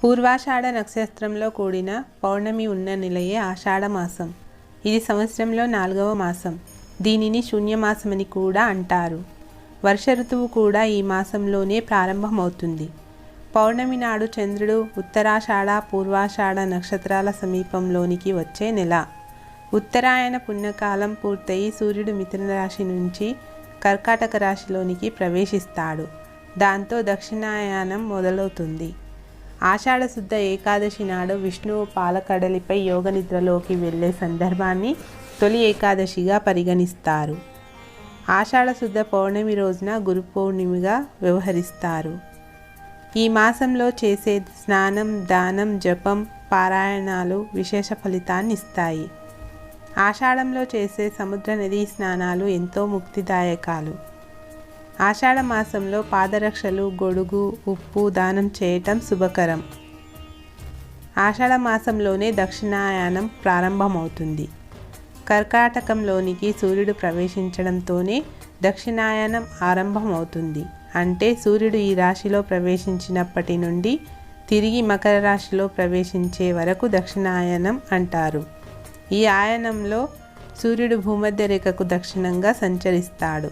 పూర్వాషాఢ నక్షత్రంలో కూడిన పౌర్ణమి ఉన్న నెలయే ఆషాఢమాసం. ఇది సంవత్సరంలో 4వ మాసం. దీనిని శూన్యమాసమని కూడా అంటారు. వర్ష ఋతువు కూడా ఈ మాసంలోనే ప్రారంభమవుతుంది. పౌర్ణమి నాడు చంద్రుడు ఉత్తరాషాఢ పూర్వాషాఢ నక్షత్రాల సమీపంలోనికి వచ్చే నెల. ఉత్తరాయణ పుణ్యకాలం పూర్తయి సూర్యుడు మిథున రాశి నుంచి కర్కాటక రాశిలోనికి ప్రవేశిస్తాడు. దాంతో దక్షిణాయనం మొదలవుతుంది. ఆషాఢ శుద్ధ ఏకాదశి నాడు విష్ణువు పాలకడలిపై యోగ నిద్రలోకి వెళ్ళే సందర్భాన్ని తొలి ఏకాదశిగా పరిగణిస్తారు. ఆషాఢ శుద్ధ పౌర్ణమి రోజున గురు పౌర్ణమిగా వ్యవహరిస్తారు. ఈ మాసంలో చేసే స్నానం, దానం, జపం, పారాయణాలు విశేష ఫలితాన్ని ఇస్తాయి. ఆషాఢంలో చేసే సముద్ర నదీ స్నానాలు ఎంతో ముక్తిదాయకాలు. ఆషాఢ మాసంలో పాదరక్షలు, గొడుగు, ఉప్పు దానం చేయటం శుభకరం. ఆషాఢ మాసంలోనే దక్షిణాయనం ప్రారంభమవుతుంది. కర్కాటకంలోనికి సూర్యుడు ప్రవేశించడంతోనే దక్షిణాయనం ఆరంభమవుతుంది. అంటే సూర్యుడు ఈ రాశిలో ప్రవేశించినప్పటి నుండి తిరిగి మకర రాశిలో ప్రవేశించే వరకు దక్షిణాయనం అంటారు. ఈ ఆయనంలో సూర్యుడు భూమధ్య రేఖకు దక్షిణంగా సంచరిస్తాడు.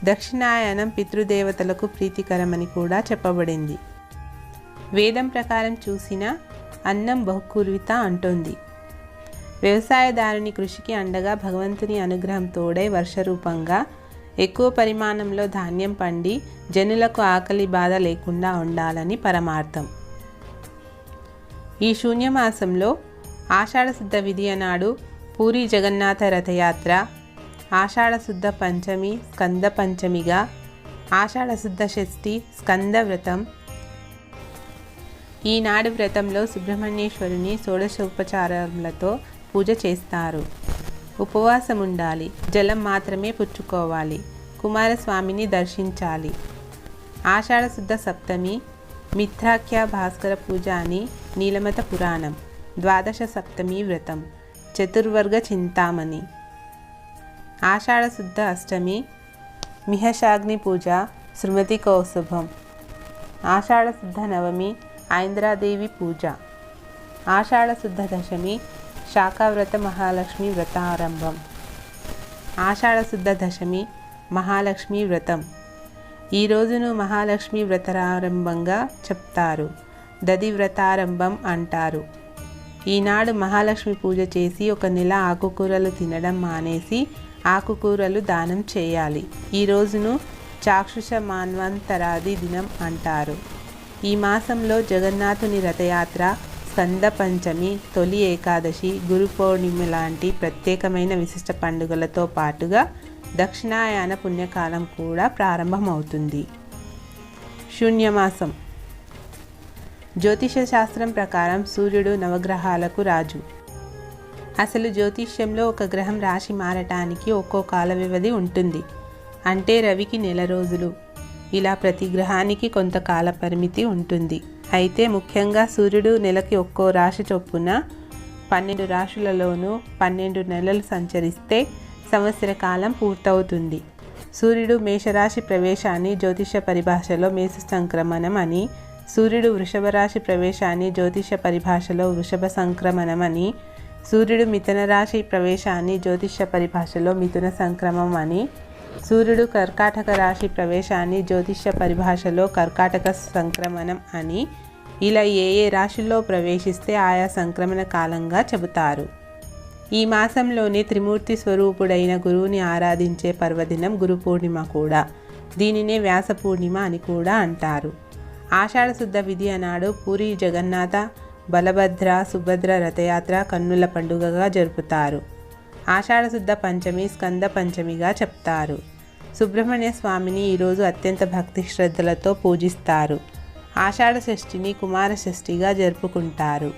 దక్షిణాయనం పితృదేవతలకు ప్రీతికరమని కూడా చెప్పబడింది. వేదం ప్రకారం చూసిన అన్నం బహుకుర్విత అంటోంది. వ్యవసాయదారుని కృషికి అండగా భగవంతుని అనుగ్రహం తోడై వర్షరూపంగా ఎక్కువ పరిమాణంలో ధాన్యం పండి జనులకు ఆకలి బాధ లేకుండా ఉండాలని పరమార్థం. ఈ శూన్యమాసంలో ఆషాఢ శుద్ధ విధియ నాడు పూరి జగన్నాథ రథయాత్ర, ఆషాఢ శుద్ధ పంచమి స్కంద పంచమిగా, ఆషాఢ శుద్ధ షష్ఠి స్కంద వ్రతం. ఈనాడు వ్రతంలో సుబ్రహ్మణ్యేశ్వరుని షోడశోపచారములతో పూజ చేస్తారు. ఉపవాసం ఉండాలి. జలం మాత్రమే పుచ్చుకోవాలి. కుమారస్వామిని దర్శించాలి. ఆషాఢ శుద్ధ సప్తమి మిథ్రాఖ్య భాస్కర పూజ అని నీలమత పురాణం. ద్వాదశ సప్తమి వ్రతం చతుర్వర్గ చింతామణి. ఆషాఢ శుద్ధ అష్టమి మిహషాగ్ని పూజ శృమతి కౌస్తుభం. ఆషాఢ శుద్ధ నవమి ఐంద్రాదేవి పూజ. ఆషాఢ శుద్ధ దశమి శాఖావ్రత మహాలక్ష్మి వ్రతారంభం. ఆషాఢ శుద్ధ దశమి మహాలక్ష్మి వ్రతం. ఈ రోజును మహాలక్ష్మి వ్రతారంభంగా చెప్తారు. దది వ్రతారంభం అంటారు. ఈనాడు మహాలక్ష్మి పూజ చేసి 1 నెల ఆకుకూరలు తినడం మానేసి ఆకుకూరలు దానం చేయాలి. ఈ రోజును చాక్షుష మాన్వంతరాది దినం అంటారు. ఈ మాసంలో జగన్నాథుని రథయాత్ర, స్కంద పంచమి, తొలి ఏకాదశి, గురు పౌర్ణమి లాంటి ప్రత్యేకమైన విశిష్ట పండుగలతో పాటుగా దక్షిణాయన పుణ్యకాలం కూడా ప్రారంభమవుతుంది. శూన్యమాసం. జ్యోతిష శాస్త్రం ప్రకారం సూర్యుడు నవగ్రహాలకు రాజు. అసలు జ్యోతిష్యంలో ఒక గ్రహం రాశి మారటానికి ఒక్కో కాల వ్యవధి ఉంటుంది. అంటే రవికి నెల రోజులు. ఇలా ప్రతి గ్రహానికి కొంత కాల పరిమితి ఉంటుంది. అయితే ముఖ్యంగా సూర్యుడు నెలకి ఒక్కో రాశి చొప్పున 12 రాశులలోనూ 12 నెలలు సంచరిస్తే సంవత్సర కాలం పూర్తవుతుంది. సూర్యుడు మేషరాశి ప్రవేశాన్ని జ్యోతిష పరిభాషలో మేష సంక్రమణం అని, సూర్యుడు వృషభ రాశి ప్రవేశాన్ని జ్యోతిష పరిభాషలో వృషభ సంక్రమణం అని, సూర్యుడు మిథున రాశి ప్రవేశాన్ని జ్యోతిష పరిభాషలో మిథున సంక్రమం అని, సూర్యుడు కర్కాటక రాశి ప్రవేశాన్ని జ్యోతిష పరిభాషలో కర్కాటక సంక్రమణం అని, ఇలా ఏ రాశుల్లో ప్రవేశిస్తే ఆయా సంక్రమణ కాలంగా చెబుతారు. ఈ మాసంలోనే త్రిమూర్తి స్వరూపుడైన గురువుని ఆరాధించే పర్వదినం గురు పూర్ణిమ కూడా. దీనినే వ్యాస పూర్ణిమ అని కూడా అంటారు. ఆషాఢ శుద్ధ విధియ నాడు పూరి జగన్నాథ, బలభద్ర, సుభద్ర రథయాత్ర కన్నుల పండుగగా జరుపుతారు. ఆషాఢ శుద్ధ పంచమి స్కంద పంచమిగా చెప్తారు. సుబ్రహ్మణ్య స్వామిని ఈరోజు అత్యంత భక్తి శ్రద్ధలతో పూజిస్తారు. ఆషాఢ షష్ఠిని కుమార షష్ఠిగా జరుపుకుంటారు.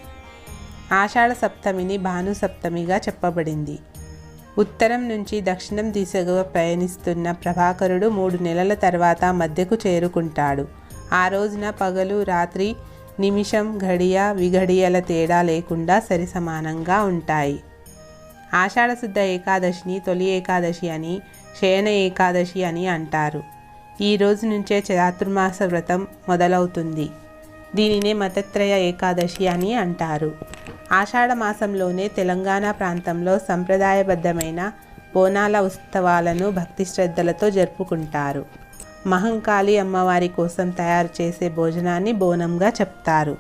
ఆషాఢ సప్తమిని భాను సప్తమిగా చెప్పబడింది. ఉత్తరం నుంచి దక్షిణం దిశగా ప్రయాణిస్తున్న ప్రభాకరుడు 3 నెలల తర్వాత మధ్యకు చేరుకుంటాడు. ఆ రోజున పగలు రాత్రి నిమిషం ఘడియ విఘడియల తేడా లేకుండా సరి సమానంగా ఉంటాయి. ఆషాఢ శుద్ధ ఏకాదశిని తొలి ఏకాదశి అని, శయన ఏకాదశి అని అంటారు. ఈ రోజు నుంచే చాతుర్మాస వ్రతం మొదలవుతుంది. దీనినే మతత్రయ ఏకాదశి అని అంటారు. ఆషాఢ మాసంలోనే తెలంగాణ ప్రాంతంలో సంప్రదాయబద్ధమైన బోనాల ఉత్సవాలను భక్తి శ్రద్ధలతో జరుపుకుంటారు. మహంకాళి అమ్మవారి కోసం తయారు చేసే భోజనాన్ని బోనంగా చెప్తారు.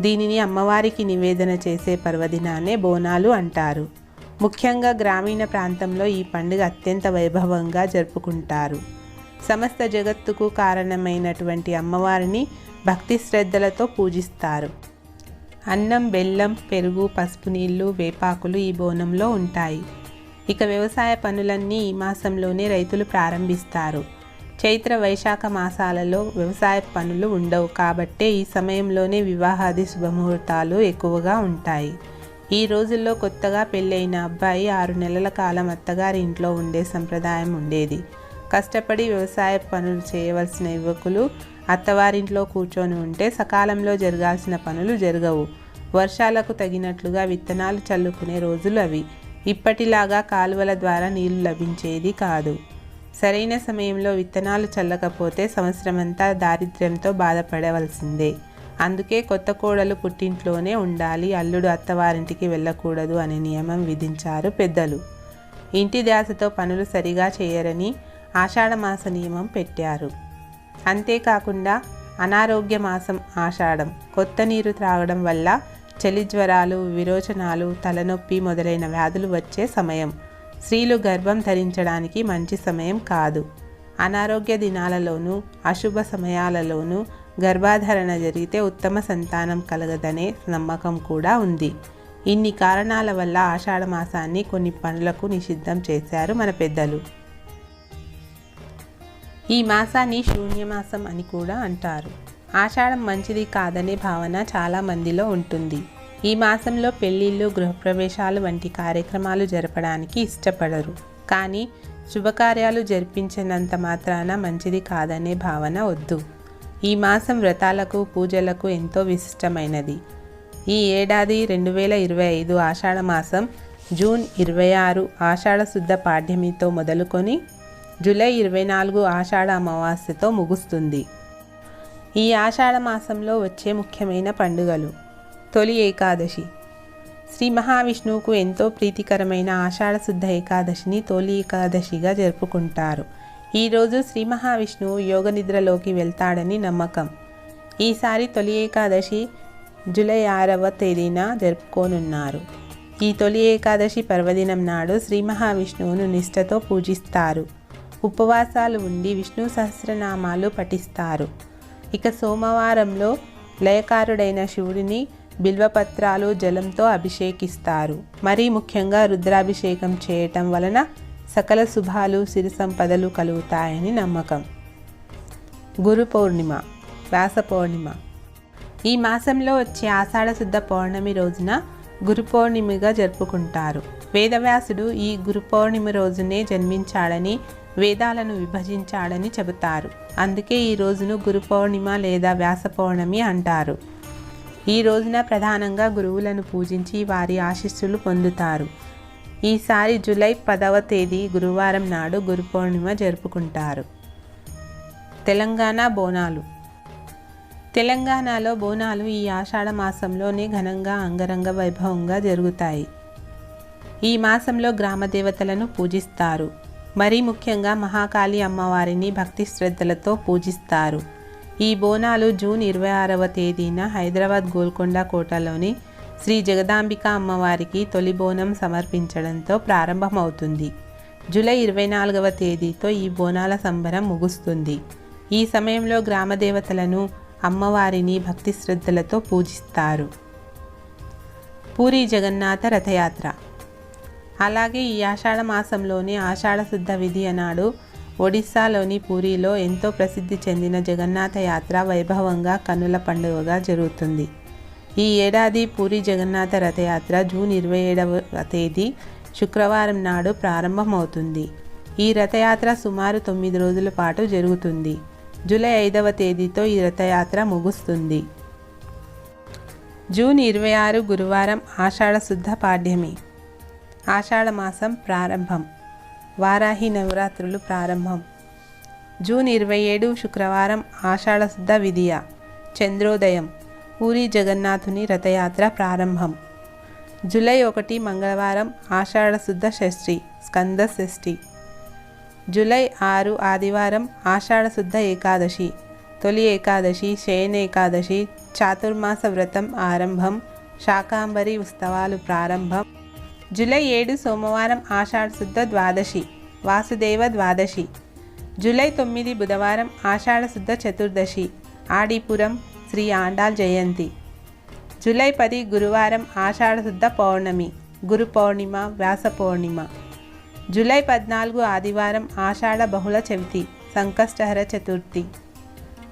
దీనిని అమ్మవారికి నివేదన చేసే పర్వదినాన్నే బోనాలు అంటారు. ముఖ్యంగా గ్రామీణ ప్రాంతంలో ఈ పండుగ అత్యంత వైభవంగా జరుపుకుంటారు. సమస్త జగత్తుకు కారణమైనటువంటి అమ్మవారిని భక్తి శ్రద్ధలతో పూజిస్తారు. అన్నం, బెల్లం, పెరుగు, పసుపు నీళ్లు, వేపాకులు ఈ బోనంలో ఉంటాయి. ఇక వ్యవసాయ పనులన్నీ ఈ మాసంలోనే రైతులు ప్రారంభిస్తారు. చైత్ర, వైశాఖ మాసాలలో వ్యవసాయ పనులు ఉండవు కాబట్టే ఈ సమయంలోనే వివాహాది శుభముహూర్తాలు ఎక్కువగా ఉంటాయి. ఈ రోజుల్లో కొత్తగా పెళ్ళైన అబ్బాయి 6 నెలల కాలం అత్తగారి ఇంట్లో ఉండే సంప్రదాయం ఉండేది. కష్టపడి వ్యవసాయ పనులు చేయవలసిన యువకులు అత్తవారింట్లో కూర్చొని ఉంటే సకాలంలో జరగాల్సిన పనులు జరగవు. వర్షాలకు తగినట్లుగా విత్తనాలు చల్లుకునే రోజులు అవి. ఇప్పటిలాగా కాలువల ద్వారా నీళ్లు లభించేది కాదు. సరైన సమయంలో విత్తనాలు చల్లకపోతే సంవత్సరమంతా దారిద్ర్యంతో బాధపడవలసిందే. అందుకే కొత్త కోడలు పుట్టింట్లోనే ఉండాలి, అల్లుడు అత్తవారింటికి వెళ్ళకూడదు అనే నియమం విధించారు పెద్దలు. ఇంటి ధ్యాసతో పనులు సరిగా చేయరని ఆషాఢమాస నియమం పెట్టారు. అంతేకాకుండా అనారోగ్య మాసం ఆషాఢం. కొత్త నీరు త్రాగడం వల్ల చలి జ్వరాలు, విరోచనాలు, తలనొప్పి మొదలైన వ్యాధులు వచ్చే సమయం. స్త్రీలు గర్భం ధరించడానికి మంచి సమయం కాదు. అనారోగ్య దినాలలోనూ అశుభ సమయాలలోనూ గర్భాధారణ జరిగితే ఉత్తమ సంతానం కలగదనే నమ్మకం కూడా ఉంది. ఇన్ని కారణాల వల్ల ఆషాఢ మాసాన్ని కొన్ని పనులకు నిషిద్ధం చేశారు మన పెద్దలు. ఈ మాసాన్ని శూన్యమాసం అని కూడా అంటారు. ఆషాఢం మంచిది కాదనే భావన చాలా మందిలో ఉంటుంది. ఈ మాసంలో పెళ్ళిళ్ళు, గృహప్రవేశాలు వంటి కార్యక్రమాలు జరపడానికి ఇష్టపడరు. కానీ శుభకార్యాలు జరిపించినంత మాత్రాన మంచిది కాదనే భావన వద్దు. ఈ మాసం వ్రతాలకు, పూజలకు ఎంతో విశిష్టమైనది. ఈ ఏడాది 2025 ఆషాఢ మాసం జూన్ 26 ఆషాఢ శుద్ధ పాడ్యమితో మొదలుకొని జూలై 24 ఆషాఢ అమావాస్యతో ముగుస్తుంది. ఈ ఆషాఢ మాసంలో వచ్చే ముఖ్యమైన పండుగలు: తొలి ఏకాదశి. శ్రీ మహావిష్ణువుకు ఎంతో ప్రీతికరమైన ఆషాఢ శుద్ధ ఏకాదశిని తొలి ఏకాదశిగా జరుపుకుంటారు. ఈరోజు శ్రీ మహావిష్ణువు యోగ నిద్రలోకి వెళ్తాడని నమ్మకం. ఈసారి తొలి ఏకాదశి జూలై 6వ తేదీన జరుపుకోనున్నారు. ఈ తొలి ఏకాదశి పర్వదినం నాడు శ్రీ మహావిష్ణువును నిష్ఠతో పూజిస్తారు. ఉపవాసాలు ఉండి విష్ణు సహస్రనామాలు పఠిస్తారు. ఇక సోమవారంలో లయకారుడైన శివుడిని బిల్వపత్రాలు, జలంతో అభిషేకిస్తారు. మరీ ముఖ్యంగా రుద్రాభిషేకం చేయటం వలన సకల శుభాలు, సిరి సంపదలు కలుగుతాయని నమ్మకం. గురు పౌర్ణిమ, వ్యాస పౌర్ణిమ. ఈ మాసంలో వచ్చే ఆషాఢ శుద్ధ పౌర్ణమి రోజున గురు పౌర్ణమిగా జరుపుకుంటారు. వేదవ్యాసుడు ఈ గురు పౌర్ణమి రోజునే జన్మించాడని, వేదాలను విభజించాడని చెబుతారు. అందుకే ఈ రోజును గురు పౌర్ణిమ లేదా వ్యాస పౌర్ణమి అంటారు. ఈ రోజున ప్రధానంగా గురువులను పూజించి వారి ఆశీస్సులు పొందుతారు. ఈసారి జూలై 10వ తేదీ గురువారం నాడు గురు పౌర్ణిమ జరుపుకుంటారు. తెలంగాణ బోనాలు. తెలంగాణలో బోనాలు ఈ ఆషాఢ మాసంలోనే ఘనంగా, అంగరంగ వైభవంగా జరుగుతాయి. ఈ మాసంలో గ్రామ దేవతలను పూజిస్తారు. మరీ ముఖ్యంగా మహాకాళి అమ్మవారిని భక్తి శ్రద్ధలతో పూజిస్తారు. ఈ బోనాలు జూన్ 26వ తేదీన హైదరాబాద్ గోల్కొండ కోటలోని శ్రీ జగదాంబిక అమ్మవారికి తొలి బోనం సమర్పించడంతో ప్రారంభమవుతుంది. జూలై 24వ తేదీతో ఈ బోనాల సంబరం ముగుస్తుంది. ఈ సమయంలో గ్రామ దేవతలను, అమ్మవారిని భక్తి శ్రద్ధలతో పూజిస్తారు. పూరి జగన్నాథ రథయాత్ర. అలాగే ఈ ఆషాఢ మాసంలోనే ఆషాఢ శుద్ధ విధియ నాడు ఒడిస్సాలోని పూరిలో ఎంతో ప్రసిద్ధి చెందిన జగన్నాథ యాత్ర వైభవంగా కన్నుల పండుగగా జరుగుతుంది. ఈ ఏడాది పూరి జగన్నాథ రథయాత్ర జూన్ 27వ తేదీ శుక్రవారం నాడు ప్రారంభమవుతుంది. ఈ రథయాత్ర సుమారు 9 రోజుల పాటు జరుగుతుంది. జూలై 5వ తేదీతో ఈ రథయాత్ర ముగుస్తుంది. జూన్ 26 గురువారం ఆషాఢ శుద్ధ పాడ్యమి. ఆషాఢ మాసం ప్రారంభం. వారాహి నవరాత్రులు ప్రారంభం. జూన్ 27 శుక్రవారం ఆషాఢ శుద్ధ విధియ. చంద్రోదయం. పూరి జగన్నాథుని రథయాత్ర ప్రారంభం. జూలై 1 మంగళవారం ఆషాఢశుద్ధ షష్ఠి స్కంద షష్ఠి. జూలై 6 ఆదివారం ఆషాఢశుద్ధ ఏకాదశి తొలి ఏకాదశి శయన ఏకాదశి చాతుర్మాస వ్రతం ఆరంభం శాకాంబరి ఉత్సవాలు ప్రారంభం. జూలై 7 సోమవారం ఆషాఢశుద్ధ ద్వాదశి వాసుదేవ ద్వాదశి. జూలై 9 బుధవారం ఆషాఢశుద్ధ చతుర్దశి ఆడిపురం శ్రీ ఆండాల్ జయంతి. జూలై 10 గురువారం ఆషాఢశుద్ధ పౌర్ణమి గురు పౌర్ణిమ వ్యాస పౌర్ణిమ. జూలై 14 ఆదివారం ఆషాఢ బహుళ చవితి సంకష్టహర చతుర్థి.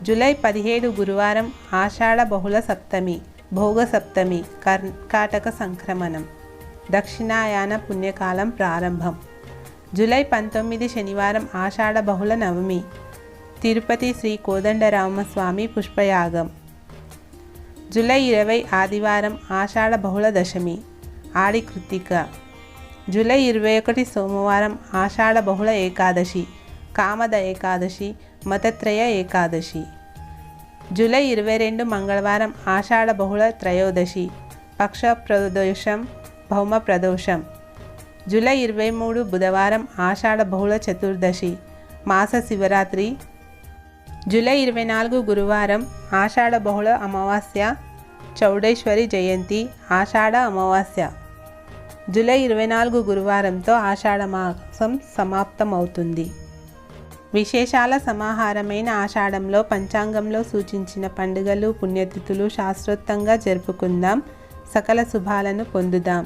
జూలై 17 గురువారం ఆషాఢ బహుళ సప్తమి భోగ సప్తమి కర్కాటక సంక్రమణం దక్షిణాయన పుణ్యకాలం ప్రారంభం. జూలై 19 శనివారం ఆషాఢ బహుళ నవమి తిరుపతి శ్రీ కోదండరామస్వామి పుష్పయాగం. జూలై 20 ఆదివారం ఆషాఢ బహుళ దశమి ఆడి కృత్తిక. జూలై 21 సోమవారం ఆషాఢ బహుళ ఏకాదశి కామద ఏకాదశి మతత్రయ ఏకాదశి. జూలై 22 మంగళవారం ఆషాఢ బహుళ త్రయోదశి పక్ష ప్రదోషం భౌమ ప్రదోషం. జూలై 23 బుధవారం ఆషాఢ బహుళ చతుర్దశి మాస శివరాత్రి. జూలై 24 గురువారం ఆషాఢ బహుళ అమావాస్య చౌడేశ్వరి జయంతి ఆషాఢ అమావాస్య. జూలై 24 గురువారంతో ఆషాఢ మాసం సమాప్తమవుతుంది. విశేషాల సమాహారమైన ఆషాఢంలో పంచాంగంలో సూచించిన పండుగలు పుణ్యతిథులు శాస్త్రోక్తంగా జరుపుకుందాం. సకల శుభాలను పొందుదాం.